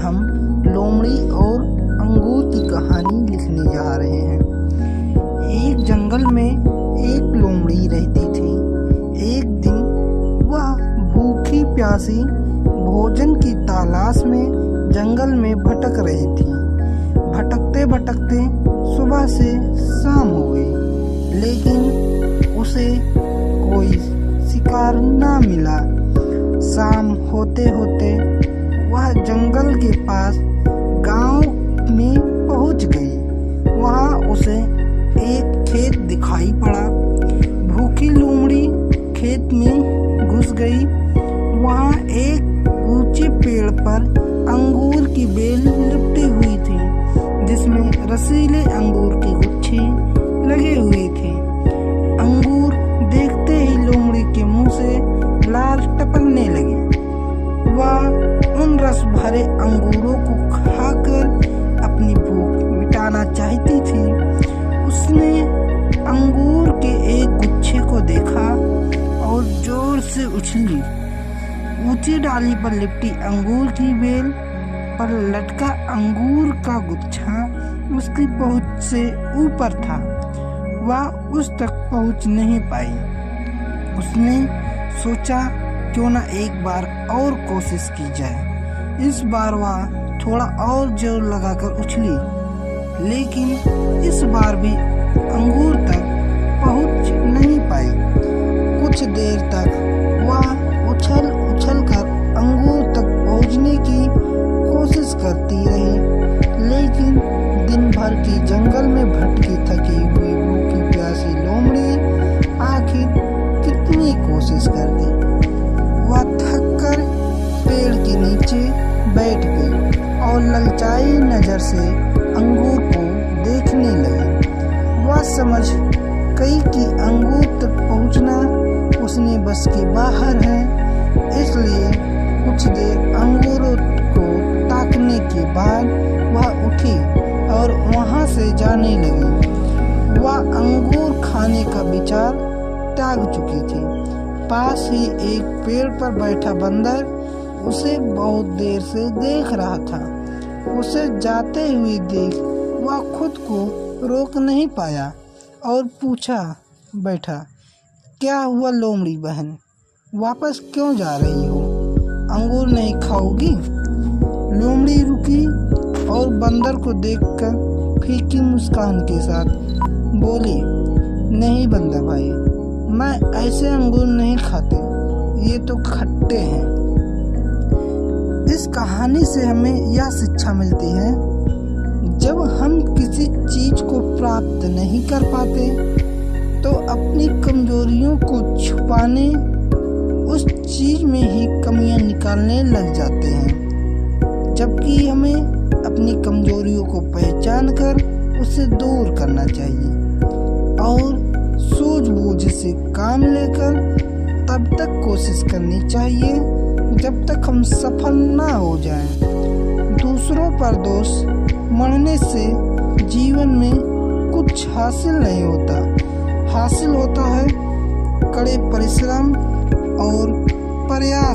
हम लोमड़ी और अंगूर की कहानी लिखने जा रहे हैं। एक जंगल में एक लोमड़ी रहती थी। एक दिन वह भूखी प्यासी भोजन की तलाश में जंगल में भटक रही थी। भटकते भटकते सुबह से शाम हो गई, लेकिन उसे कोई शिकार ना मिला। शाम होते होते वह जंगल के पास गांव में पहुंच गई। वहां उसे एक खेत दिखाई पड़ा। भूखी लोमड़ी खेत में घुस गई। वहां एक ऊंचे पेड़ पर अंगूर की बेल लिपटी हुई थी, जिसमें रसीले अंगूर के गुच्छे लगे हुए थे। अंगूर देखते ही लोमड़ी के मुंह से लार टपकने लगी। वह उन रस भरे अंगूरों को खाकर अपनी भूख मिटाना चाहती थी। उसने अंगूर के एक गुच्छे को देखा और जोर से उछली। ऊंची डाली पर लिपटी अंगूर की बेल पर लटका अंगूर का गुच्छा उसकी पहुंच से ऊपर था। वह उस तक पहुंच नहीं पाई। उसने सोचा, क्यों न एक बार और कोशिश की जाए। इस बार वह थोड़ा और जोर लगाकर उछली, लेकिन इस बार भी अंगूर तक पहुंच नहीं पाई। कुछ देर तक वह उछल उछल कर अंगूर तक पहुंचने की कोशिश करती रही, लेकिन दिन भर की जंगल में भटकी थकी हुई भूखी प्यासी लोमड़ी आखिर कितनी कोशिश करती। वह थककर पेड़ के नीचे बैठ गई और ललचाई नजर से अंगूर को देखने लगी। वह समझ गई कि अंगूर तक पहुंचना उसने बस के बाहर है, इसलिए कुछ देर अंगूरों को ताकने के बाद वह उठी और वहां से जाने लगी। वह अंगूर खाने का विचार त्याग चुकी थी। पास ही एक पेड़ पर बैठा बंदर उसे बहुत देर से देख रहा था। उसे जाते हुए देख वह खुद को रोक नहीं पाया और पूछा, बैठा, क्या हुआ लोमड़ी बहन, वापस क्यों जा रही हो? अंगूर नहीं खाओगी? लोमड़ी रुकी और बंदर को देखकर फीकी मुस्कान के साथ बोली, नहीं बंदर भाई, मैं ऐसे अंगूर नहीं खाते, ये तो खट्टे हैं। इस कहानी से हमें यह शिक्षा मिलती है, जब हम किसी चीज को प्राप्त नहीं कर पाते तो अपनी कमजोरियों को छुपाने, उस चीज में ही कमियां निकालने लग जाते हैं, जबकि हमें अपनी कमजोरियों को पहचान कर उसे दूर करना चाहिए और सूझबूझ से काम लेकर तब तक कोशिश करनी चाहिए जब तक हम सफल ना हो जाएं। दूसरों पर दोष मढ़ने से जीवन में कुछ हासिल नहीं होता। हासिल होता है कड़े परिश्रम और प्रयास।